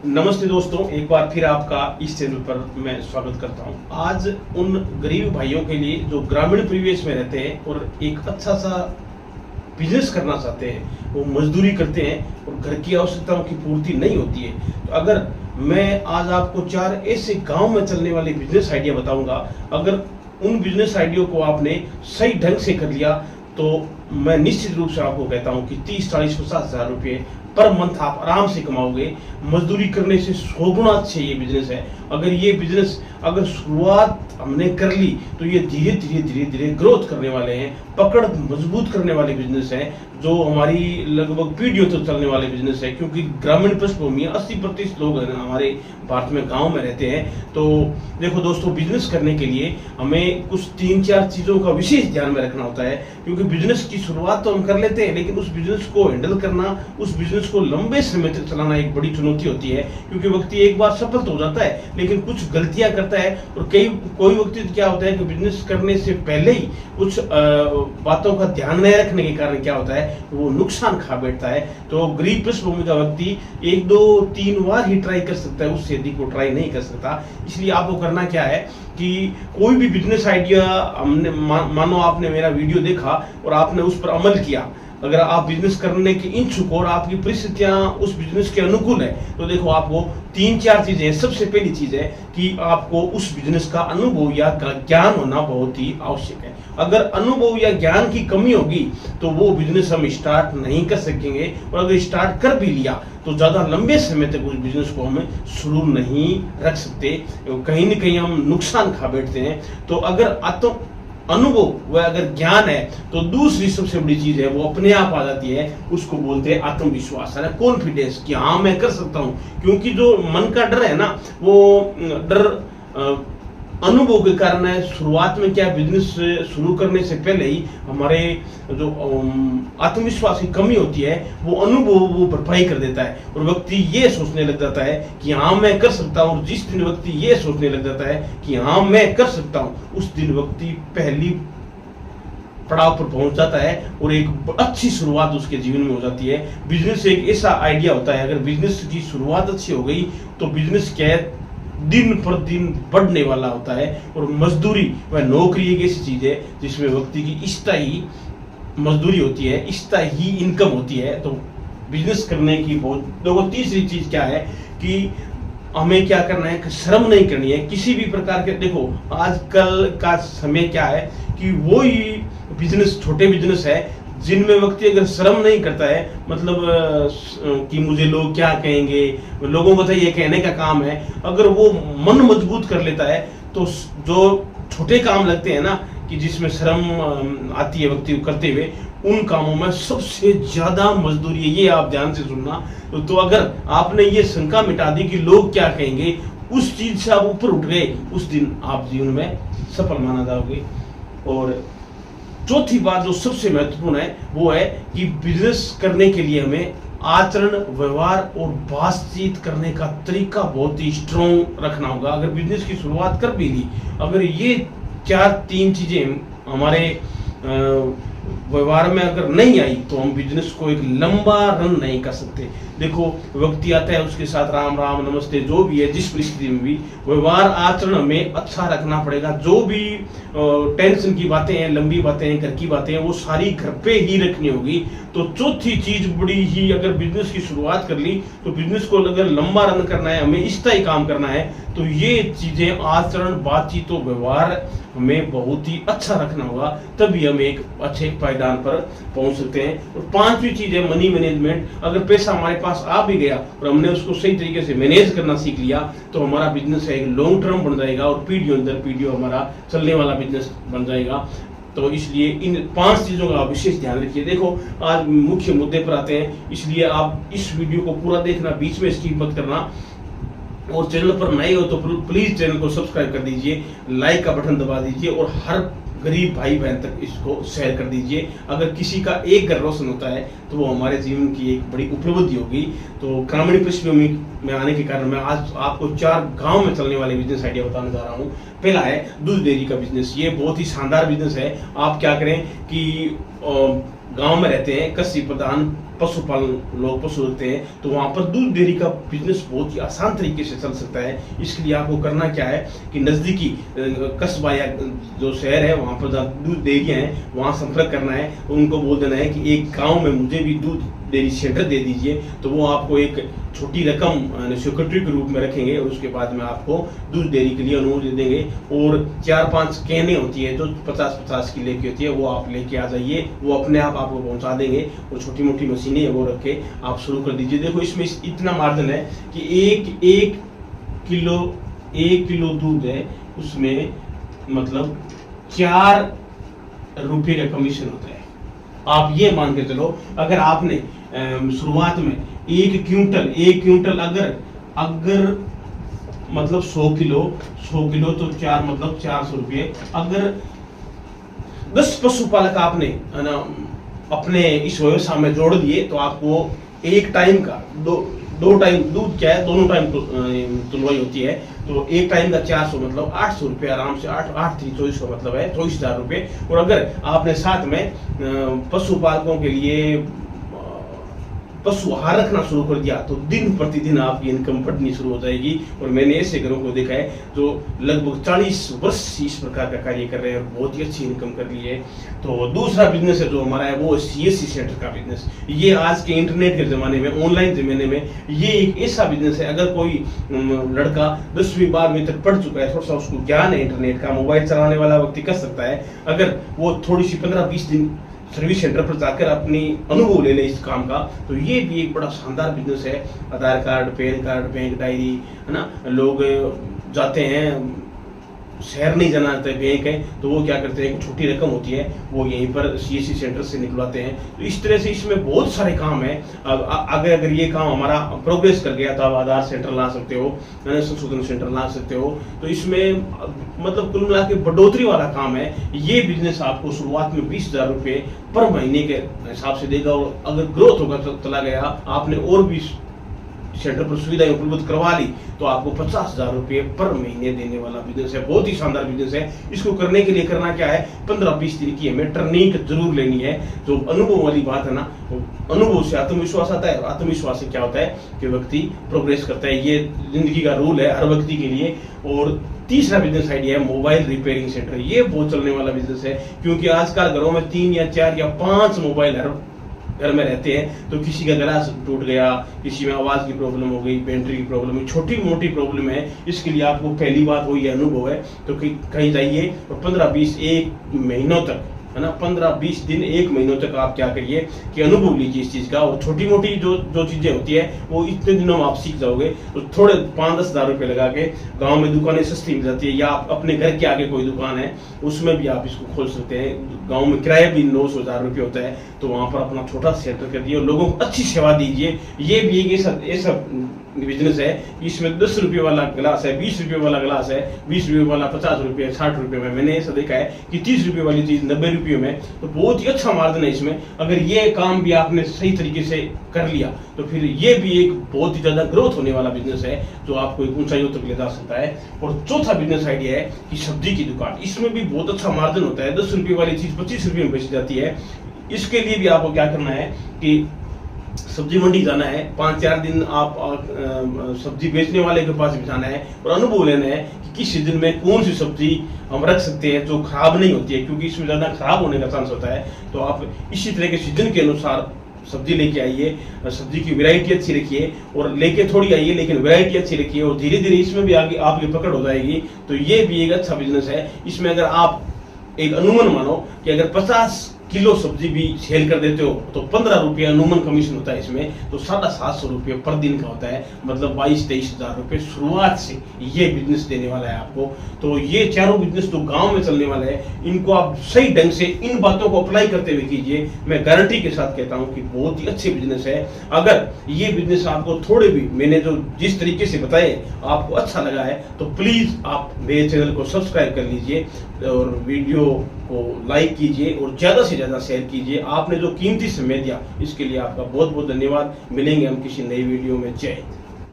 नमस्ते दोस्तों, एक बार फिर आपका इस चैनल पर मैं स्वागत करता हूं। आज उन गरीब भाइयों के लिए जो ग्रामीण परिवेश में रहते हैं और एक अच्छा सा बिजनेस करना चाहते हैं, वो मजदूरी करते हैं और घर की आवश्यकताओं की पूर्ति नहीं होती है। तो अगर मैं आज आपको 4 ऐसे गांव में चलने वाले बिजनेस आइडिया बताऊंगा, अगर उन बिजनेस आइडिया को आपने सही ढंग से कर लिया तो मैं निश्चित रूप से आपको कहता हूं कि 30, 40, 50 हजार रुपये पर मंथ आप आराम से कमाओगे। मजदूरी करने से 100 गुना अच्छे ये बिजनेस है। अगर ये बिजनेस अगर शुरुआत हमने कर ली तो ये धीरे धीरे ग्रोथ करने वाले हैं, पकड़ मजबूत करने वाले बिजनेस हैं, जो हमारी लगभग पीढ़ियों तक चलने वाले बिजनेस है। क्योंकि ग्रामीण पृष्ठभूमि 80% लोग हमारे भारत में गांव में रहते हैं। तो देखो दोस्तों, बिजनेस करने के लिए हमें कुछ 3-4 चीजों का विशेष ध्यान में रखना होता है। क्योंकि बिजनेस की शुरुआत तो हम कर लेते हैं, लेकिन उस बिजनेस को हैंडल करना, उस बिजनेस को लंबे समय तक चलाना एक बड़ी चुनौती होती है। क्योंकि व्यक्ति एक बार सफल तो हो जाता है, लेकिन कुछ गलतियां करता है। और कोई व्यक्ति क्या होता है कि बिजनेस करने से पहले ही कुछ बातों का ध्यान नहीं रखने के कारण क्या होता है, वो नुकसान खा बैठता है। तो गरीब पृष्ठभूमि का व्यक्ति 1, 2, 3 बार ही ट्राई कर सकता है, उससे अधिक वो ट्राई नहीं कर सकता। इसलिए आपको करना क्या है कि कोई भी बिजनेस आइडिया हमने मानो आपने मेरा वीडियो देखा और आपने उस पर अमल किया। अगर आप बिजनेस करने के इच्छुक और आपकी परिस्थितियां उस बिजनेस के अनुकूल है, तो देखो आपको 3-4 चीजें। सबसे पहली चीज है कि आपको उस बिजनेस का अनुभव या ज्ञान होना बहुत ही आवश्यक है। अगर अनुभव या ज्ञान की कमी होगी तो वो बिजनेस हम स्टार्ट नहीं कर सकेंगे, और अगर स्टार्ट कर भी लिया तो ज्यादा लंबे समय तक उस बिजनेस को हम शुरू नहीं रख सकते, कहीं न कहीं हम नुकसान खा बैठते हैं। तो अगर अनुभव व अगर ज्ञान है तो दूसरी सबसे बड़ी चीज है, वो अपने आप आ जाती है। उसको बोलते हैं आत्मविश्वास, है कॉन्फिडेंस, कि हाँ मैं कर सकता हूं। क्योंकि जो मन का डर है ना, वो डर अनुभव के कारण है। शुरुआत में क्या, बिजनेस शुरू करने से पहले ही हमारे जो आत्मविश्वास की कमी होती है, वो अनुभव वो भरपाई कर देता है और व्यक्ति ये सोचने लग जाता है कि हाँ मैं कर सकता हूँ। और जिस दिन व्यक्ति ये सोचने लग जाता है कि हाँ मैं कर सकता हूँ, उस दिन व्यक्ति पहली पड़ाव पर पहुंच जाता है और एक अच्छी शुरुआत उसके जीवन में हो जाती है। बिजनेस एक ऐसा आइडिया होता है, अगर बिजनेस की शुरुआत अच्छी हो गई तो बिजनेस क्या है, दिन पर दिन बढ़ने वाला होता है। और मजदूरी व नौकरी एक ऐसी चीज है जिसमें व्यक्ति की स्थायी मजदूरी होती है, स्थायी इनकम होती है। तो बिजनेस करने की बहुत देखो, तीसरी चीज क्या है कि हमें क्या करना है कि शर्म नहीं करनी है किसी भी प्रकार के। देखो आजकल का समय क्या है कि वो ही बिजनेस, छोटे बिजनेस है जिनमें व्यक्ति अगर शर्म नहीं करता है, मतलब कि मुझे लोग क्या कहेंगे, लोगों को तो ये कहने का काम है। अगर वो मन मजबूत कर लेता है तो जो छोटे काम लगते हैं ना, कि जिसमें शर्म आती है व्यक्ति को करते हुए, उन कामों में सबसे ज्यादा मजदूरी है। ये आप ध्यान से सुनना। तो अगर आपने ये शंका मिटा दी कि लोग क्या कहेंगे, उस चीज से आप ऊपर उठ गए, उस दिन आप जीवन में सफल माना जाओगे। और चौथी बात जो सबसे महत्वपूर्ण है, वो है कि बिजनेस करने के लिए हमें आचरण, व्यवहार और बातचीत करने का तरीका बहुत ही स्ट्रॉन्ग रखना होगा। अगर बिजनेस की शुरुआत कर भी ली, अगर ये 3 चीजें हमारे व्यवहार में अगर नहीं आई तो हम बिजनेस को एक लंबा रन नहीं कर सकते। देखो व्यक्ति आता है, उसके साथ राम राम नमस्ते जो भी है, जिस परिस्थिति में भी व्यवहार आचरण हमें अच्छा रखना पड़ेगा। जो भी टेंशन की बातें हैं, लंबी बातें हैं, घर की बातें हैं, वो सारी घर पे ही रखनी होगी। तो चौथी चीज बड़ी ही, अगर बिजनेस की शुरुआत कर ली तो बिजनेस को अगर लंबा रन करना है, हमें स्थायी काम करना है, तो ये चीजें आचरण, बातचीत और व्यवहार हमें बहुत ही अच्छा रखना होगा, तभी हम एक अच्छे पायदान पर पहुंच सकते हैं। और 5वीं चीज है मनी मैनेजमेंट। अगर पैसा हमारे पास आ भी गया और हमने उसको सही तरीके से मैनेज करना सीख लिया तो हमारा बिजनेस एक लॉन्ग टर्म बन जाएगा और पीढ़ियों अंदर पीढ़ियों हमारा चलने वाला बिजनेस बन जाएगा। तो इसलिए इन 5 चीजों का विशेष ध्यान रखिए। देखो आज मुख्य मुद्दे पर आते हैं, इसलिए आप इस वीडियो को पूरा देखना, बीच में स्किप मत करना। और चैनल पर नए हो तो प्लीज चैनल को सब्सक्राइब कर दीजिए, लाइक का बटन दबा दीजिए और हर गरीब भाई बहन तक इसको शेयर कर दीजिए। अगर किसी का एक घर रोशन होता है तो वो हमारे जीवन की एक बड़ी उपलब्धि होगी। तो ग्रामीण पृष्ठभूमि में आने के कारण मैं आज आपको 4 गांव में चलने वाले बिजनेस आइडिया बताने जा रहा हूँ। पहला है दूध डेयरी का बिजनेस। ये बहुत ही शानदार बिजनेस है। आप क्या करें कि गांव में रहते हैं, कृषि प्रधान पशुपालन लोग पशु रखते हैं, तो वहाँ पर दूध डेयरी का बिजनेस बहुत ही आसान तरीके से चल सकता है। इसके लिए आपको करना क्या है कि नज़दीकी कस्बा या जो शहर है वहाँ पर जहाँ दूध डेयरियाँ हैं वहाँ संपर्क करना है। उनको बोल देना है कि एक गाँव में मुझे भी दूध डेयरी सेंटर दे दीजिए, तो वो आपको एक छोटी रकम सिक्योरिटी के रूप में रखेंगे और उसके बाद में आपको दूध डेयरी के लिए अनुमति देंगे। और 4-5 कैनें होती है जो 50-50 किलो की होती है, वो आप लेके आ जाइए, वो अपने आप आपको पहुंचा देंगे। वो छोटी मोटी मशीनें है वो रख के आप शुरू कर दीजिए। देखो इसमें इतना मार्जिन है कि एक किलो दूध है उसमें मतलब 4 रुपये का कमीशन होता है। आप ये मान के चलो, अगर आपने शुरुआत में 1 क्विंटल अगर मतलब 100 किलो तो 4 मतलब 400 रुपये। अगर 10 पशुपालक आपने अपने इस व्यवसाय में जोड़ दिए तो आपको एक टाइम का दो टाइम दूध क्या है, दोनों टाइम तुलवाई होती है, तो एक टाइम का 400 मतलब 800 रुपये आराम से। 8-3-24 का मतलब है 24,000 रुपये। और अगर आपने साथ में पशुपालकों के लिए पशु आहार रखना शुरू कर दिया तो दिन प्रतिदिन आपकी इनकम बढ़नी शुरू हो जाएगी। और मैंने ऐसे घरों को देखा है जो लगभग 40 वर्ष से इस प्रकार का कार्य कर रहे हैं और बहुत ही अच्छी इनकम कर ली है। तो दूसरा बिजनेस है जो हमारा है वो CSC सेंटर का बिजनेस। ये आज के इंटरनेट के ज़माने में, ऑनलाइन ज़माने में ये एक ऐसा बिजनेस है, अगर कोई लड़का 10वीं 12वीं तक पढ़ चुका है, थोड़ा सा उसको ज्ञान है इंटरनेट का, मोबाइल चलाने वाला व्यक्ति कर सकता है। अगर वो थोड़ी सी 15-20 दिन सर्विस सेंटर पर जाकर अपनी अनुभव ले ले इस काम का, तो ये भी एक बड़ा शानदार बिजनेस है। Aadhaar card, PAN card, bank diary, है ना, लोग जाते हैं, शहर नहीं जाना आता है बैंक है, तो वो क्या करते हैं, एक छोटी रकम होती है वो यहीं पर CSC सेंटर से निकलवाते हैं। तो इस तरह से इसमें बहुत सारे काम है। अगर ये काम हमारा प्रोग्रेस कर गया तो आप आधार सेंटर ला सकते हो, संशोधन सेंटर ला सकते हो। तो इसमें मतलब कुल मिला के बढ़ोतरी वाला काम है। ये बिजनेस आपको शुरुआत में 20,000 रुपये पर महीने के हिसाब से देगा, और अगर ग्रोथ होगा चला गया, आपने और भी सेंटर पर सुविधाएं उपलब्ध करवा ली, तो आपको 50,000 रुपये पर महीने देने वाला बिजनेस है। बहुत ही शानदार बिजनेस है। इसको करने के लिए करना क्या है, 15-20 दिन की हमें ट्रेनिंग जरूर लेनी है। जो अनुभव वाली बात है ना, अनुभव से आत्मविश्वास आता है, और आत्मविश्वास से क्या होता है कि व्यक्ति प्रोग्रेस करता है। ये जिंदगी का रूल है हर व्यक्ति के लिए। और तीसरा बिजनेस आइडिया है मोबाइल रिपेयरिंग सेंटर। ये बहुत चलने वाला बिजनेस है, क्योंकि आजकल घरों में 3 या 4 या 5 मोबाइल घर में रहते हैं। तो किसी का ग्लास टूट गया, किसी में आवाज़ की प्रॉब्लम हो गई, बैटरी की प्रॉब्लम है, छोटी मोटी प्रॉब्लम है। इसके लिए आपको पहली बात वही अनुभव है, तो कहीं जाइए और 15-20 एक महीनों तक, है ना, 15-20 दिन 1 महीनों तक आप क्या करिए कि अनुभव लीजिए इस चीज़ का। और छोटी मोटी जो चीज़ें होती है वो इतने दिनों में आप सीख जाओगे। तो थोड़े 5-10 हज़ार रुपये लगा के, गांव में दुकानें सस्ती मिल जाती है, या आप अपने घर के आगे कोई दुकान है उसमें भी आप इसको खोल सकते हैं। गांव में किराया भी 900-1000 रुपये होता है, तो वहाँ पर अपना छोटा सेंटर कर दिए और लोगों को अच्छी सेवा दीजिए। ये भी एक ऐसा बिजनेस है, इसमें 10 रुपये वाला गिलास है, 20 रुपये वाला गिलास है, 20 रुपये वाला 50 रुपये, 60 रुपये में। मैंने ऐसा देखा है कि 30 रुपये वाली चीज़ 90 रुपये में। तो बहुत ही अच्छा मार्जिन है इसमें। अगर ये काम भी आपने सही तरीके से कर लिया तो फिर ये भी एक बहुत ही ज़्यादा ग्रोथ होने वाला बिजनेस है, जो आपको एक ऊंचाइयों तक ले जा सकता है। और चौथा बिजनेस आइडिया है कि सब्जी की दुकान। इसमें भी बहुत अच्छा मार्जिन होता है। 10 रुपये वाली चीज़ 25 रुपये में बेची जाती है। इसके लिए भी आपको क्या करना है कि सब्जी मंडी जाना है, 5-4 दिन आप सब्जी बेचने वाले के पास भी जाना है और अनुभव लेना है कि किस सीजन में कौन सी सब्जी हम रख सकते हैं जो खराब नहीं होती है, क्योंकि इसमें ज़्यादा खराब होने का चांस होता है। तो आप इसी तरह के सीजन के अनुसार सब्जी लेके आइए, सब्जी की वैरायटी अच्छी रखिए और लेके थोड़ी आइए, लेकिन वैरायटी अच्छी रखिए, और धीरे धीरे इसमें भी आगे आपकी पकड़ हो जाएगी। तो ये भी एक अच्छा बिजनेस है। इसमें अगर आप एक अनुमान मानो कि अगर 50 किलो सब्जी भी सेल कर देते हो तो 15 रुपये अनुमान कमीशन होता है इसमें, तो 750 रुपये पर दिन का होता है, मतलब 22-23 हज़ार रुपये शुरुआत से ये बिजनेस देने वाला है आपको। तो ये चारों बिजनेस तो गांव में चलने वाले हैं, इनको आप सही ढंग से इन बातों को अप्लाई करते हुए कीजिए। मैं गारंटी के साथ कहता हूँ कि बहुत ही अच्छे बिजनेस है। अगर ये बिजनेस आपको थोड़े भी मैंने जो जिस तरीके से बताए आपको अच्छा लगा है तो प्लीज़ आप मेरे चैनल को सब्सक्राइब कर लीजिए और वीडियो को लाइक कीजिए और ज़्यादा से ज़्यादा शेयर कीजिए। आपने जो कीमती समय दिया इसके लिए आपका बहुत बहुत धन्यवाद। मिलेंगे हम किसी नई वीडियो में। जय हिंद।